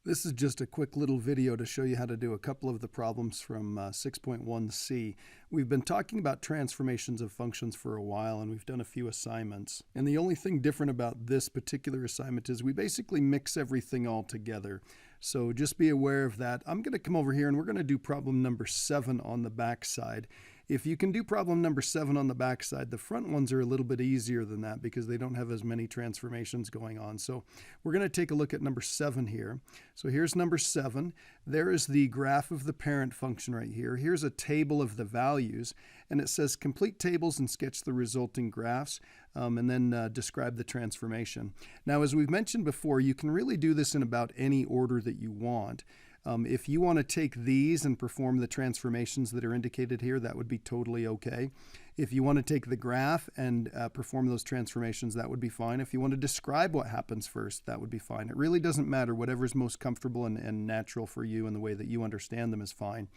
This is just a quick little video to show you how to do a couple of the problems from 6.1c. We've been talking about transformations of functions for a while, and we've done a few assignments. And the only thing different about this particular assignment is we basically mix everything all together. So just be aware of that. I'm going to come over here and we're going to do problem number 7 on the back side. If you can do problem number 7 on the back side, the front ones are a little bit easier than that because they don't have as many transformations going on. So we're going to take a look at number 7 here. So here's number 7. There is the graph of the parent function right here. Here's a table of the values, and it says complete tables and sketch the resulting graphs, and then describe the transformation. Now, as we've mentioned before, you can really do this in about any order that you want. If you want to take these and perform the transformations that are indicated here, that would be totally okay. If you want to take the graph and perform those transformations, that would be fine. If you want to describe what happens first, that would be fine. It really doesn't matter. Whatever's most comfortable and natural for you and the way that you understand them is fine.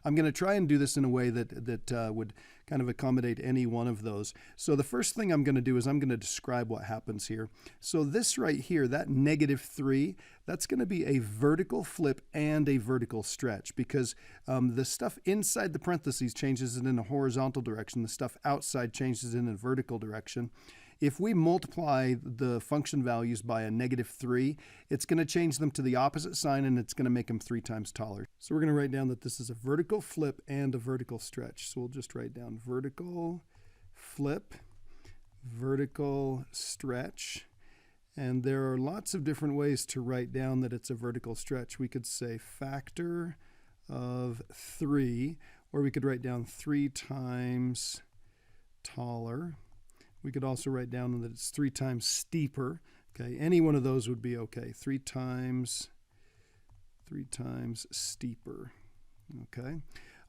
I'm going to try and do this in a way that would kind of accommodate any one of those. So the first thing I'm going to do is I'm going to describe what happens here. So this right here, that -3, that's going to be a vertical flip and a vertical stretch because the stuff inside the parentheses changes it in a horizontal direction. The stuff outside changes it in a vertical direction. If we multiply the function values by a -3, it's going to change them to the opposite sign and it's going to make them 3 times taller. So we're going to write down that this is a vertical flip and a vertical stretch. So we'll just write down vertical flip, vertical stretch. And there are lots of different ways to write down that it's a vertical stretch. We could say factor of 3, or we could write down 3 times taller. We could also write down that it's 3 times steeper. Okay, any one of those would be okay. 3 times steeper. Okay.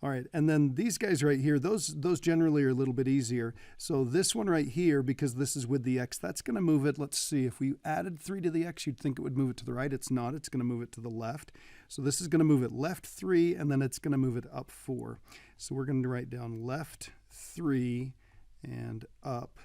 All right, and then these guys right here, those generally are a little bit easier. So this one right here, because this is with the x, that's going to move it. Let's see, if we added 3 to the x, you'd think it would move it to the right. It's not. It's going to move it to the left. So this is going to move it left 3, and then it's going to move it up 4. So we're going to write down left 3 and up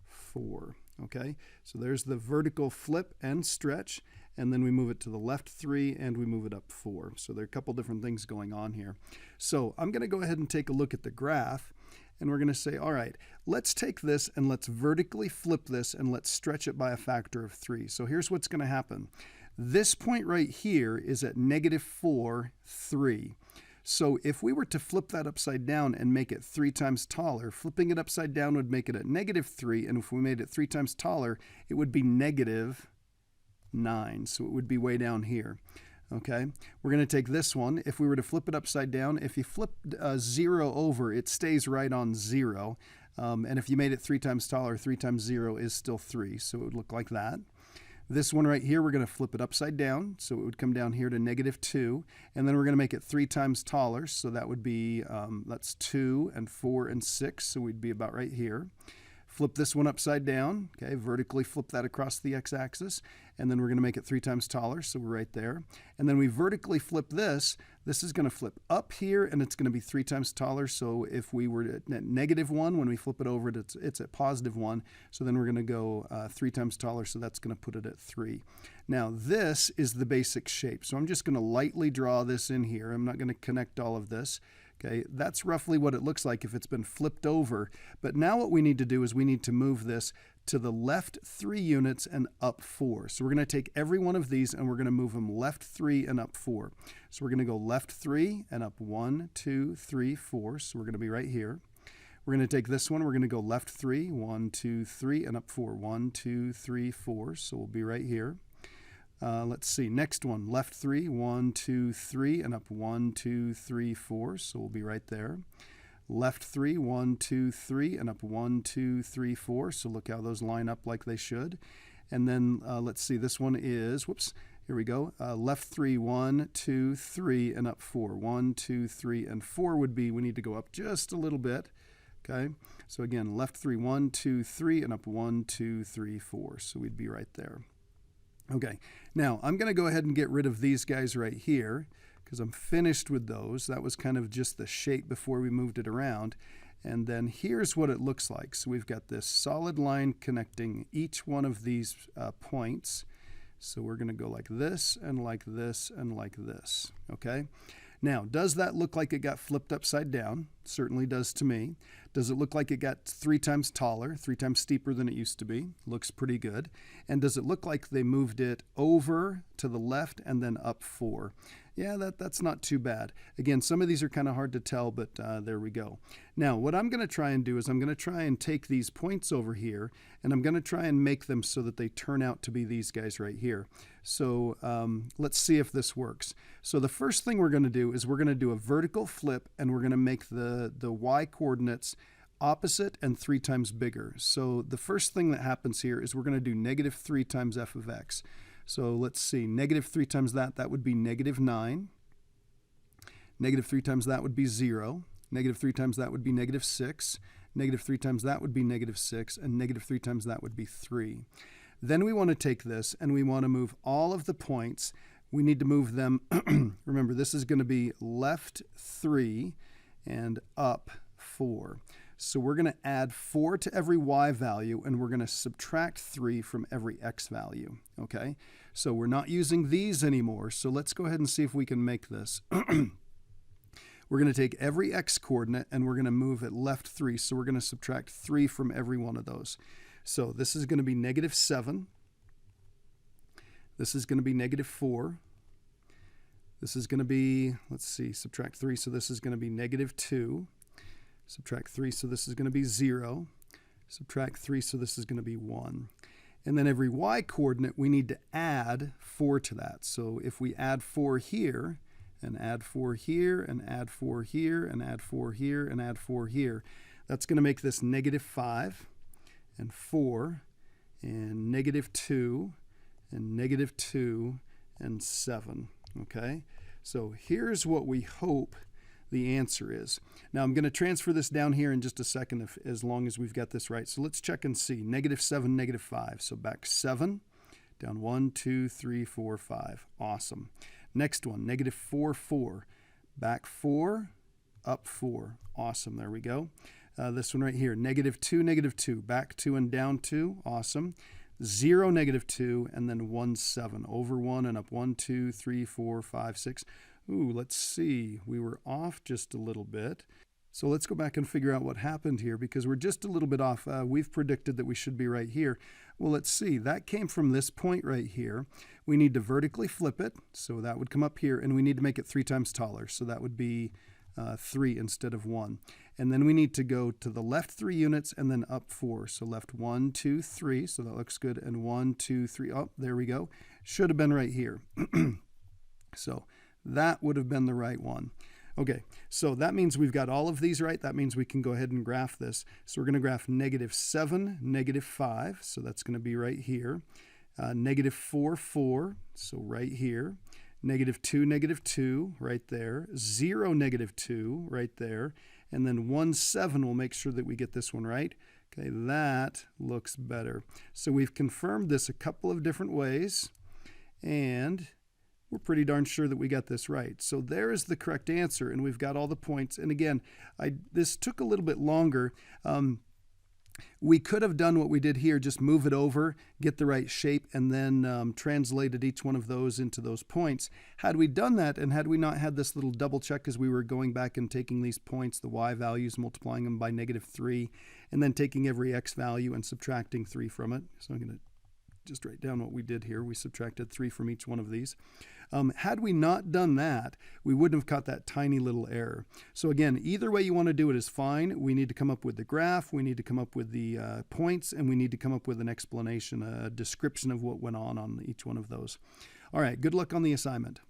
4. Okay, so there's the vertical flip and stretch, and then we move it to the left 3 and we move it up 4. So there are a couple different things going on here. So I'm going to go ahead and take a look at the graph, and we're going to say, all right, let's take this and let's vertically flip this and let's stretch it by a factor of 3. So here's what's going to happen. This point right here is at -4, 3. So if we were to flip that upside down and make it 3 times taller, flipping it upside down would make it at -3, and if we made it 3 times taller, it would be -9, so it would be way down here. Okay, we're going to take this one. If we were to flip it upside down, if you flip 0 over, it stays right on 0. And if you made it 3 times taller, 3 times 0 is still 3, so it would look like that. This one right here, we're going to flip it upside down, so it would come down here to -2, and then we're going to make it 3 times taller, so that would be, that's 2 and 4 and 6, so we'd be about right here. Flip this one upside down, okay, vertically flip that across the x-axis, and then we're going to make it 3 times taller, so we're right there. And then we vertically flip this. This is going to flip up here, and it's going to be 3 times taller, so if we were at -1, when we flip it over, it's at +1, so then we're going to go 3 times taller, so that's going to put it at 3. Now, this is the basic shape, so I'm just going to lightly draw this in here. I'm not going to connect all of this. Okay, that's roughly what it looks like if it's been flipped over. But now what we need to do is we need to move this to the left 3 units and up 4. So we're going to take every one of these and we're going to move them left 3 and up 4. So we're going to go left 3 and up 1, 2, 3, 4. So we're going to be right here. We're going to take this one. We're going to go left 3, 1, 2, 3, and up 4. 1, 2, 3, 4. So we'll be right here. Let's see, next one, left 3, 1, 2, 3, and up 1, 2, 3, 4, so we'll be right there. Left 3, 1, 2, 3, and up 1, 2, 3, 4, so look how those line up like they should. And then let's see, this one is, whoops, here we go, left 3, 1, 2, 3, and up 4. 1, 2, 3, and 4 would be, we need to go up just a little bit. Okay, so again, left 3, 1, 2, 3, and up 1, 2, 3, 4, so we'd be right there. Okay, now I'm going to go ahead and get rid of these guys right here because I'm finished with those. That was kind of just the shape before we moved it around. And then here's what it looks like. So we've got this solid line connecting each one of these points. So we're going to go like this and like this and like this, okay? Now, does that look like it got flipped upside down? Certainly does to me. Does it look like it got 3 times taller, 3 times steeper than it used to be? Looks pretty good. And does it look like they moved it over to the left and then up 4? Yeah, that's not too bad. Again, some of these are kind of hard to tell, but there we go. Now, what I'm going to try and do is I'm going to try and take these points over here, and I'm going to try and make them so that they turn out to be these guys right here. So let's see if this works. So the first thing we're going to do is we're going to do a vertical flip, and we're going to make the y coordinates opposite and 3 times bigger. So the first thing that happens here is we're going to do negative 3 times f of x. So let's see, negative 3 times that would be negative 9. Negative 3 times that would be 0. Negative 3 times that would be negative 6. Negative 3 times that would be negative 6. And negative 3 times that would be 3. Then we want to take this and we want to move all of the points. We need to move them, remember this is going to be left 3 and up 4. So we're going to add 4 to every y value, and we're going to subtract 3 from every x value, okay? So we're not using these anymore, so let's go ahead and see if we can make this. We're going to take every x coordinate, and we're going to move it left 3, so we're going to subtract 3 from every one of those. So this is going to be negative 7. This is going to be negative 4. This is going to be, let's see, subtract 3, so this is going to be negative 2. Subtract 3, so this is going to be 0. Subtract 3, so this is going to be 1. And then every y coordinate, we need to add 4 to that. So if we add 4 here, and add 4 here, and add 4 here, and add 4 here, and add 4 here, that's going to make this negative 5, and 4, and negative 2, and negative 2, and 7. Okay? So here's what we hope the answer is. Now I'm going to transfer this down here in just a second as long as we've got this right. So let's check and see. Negative 7, negative 5. So back 7, down 1, 2, 3, 4, 5. Awesome. Next one, negative 4, 4. Back 4, up 4. Awesome. There we go. This one right here, negative 2, negative 2. Back 2 and down 2. Awesome. 0, negative 2, and then 1, 7. Over 1 and up 1, 2, 3, 4, 5, 6. Ooh, let's see. We were off just a little bit. So let's go back and figure out what happened here because we're just a little bit off. We've predicted that we should be right here. Well, let's see. That came from this point right here. We need to vertically flip it. So that would come up here, and we need to make it 3 times taller. So that would be 3 instead of 1. And then we need to go to the left 3 units and then up 4. So left 1, 2, 3. So that looks good. And 1, 2, 3. Oh, there we go. Should have been right here. So that would have been the right one. Okay, so that means we've got all of these right. That means we can go ahead and graph this. So we're going to graph negative 7, negative 5. So that's going to be right here. Negative 4, 4. So right here. Negative 2, negative 2, right there. 0, negative 2, right there. And then 1, 7, we'll make sure that we get this one right. Okay, that looks better. So we've confirmed this a couple of different ways. And we're pretty darn sure that we got this right. So there is the correct answer, and we've got all the points. And again, this took a little bit longer. We could have done what we did here, just move it over, get the right shape, and then translated each one of those into those points. Had we done that, and had we not had this little double check as we were going back and taking these points, the y values, multiplying them by negative 3, and then taking every x value and subtracting 3 from it. So I'm going to just write down what we did here. We subtracted 3 from each one of these. Had we not done that, we wouldn't have caught that tiny little error. So again, either way you want to do it is fine. We need to come up with the graph, we need to come up with the points, and we need to come up with an explanation, a description of what went on each one of those. All right, good luck on the assignment.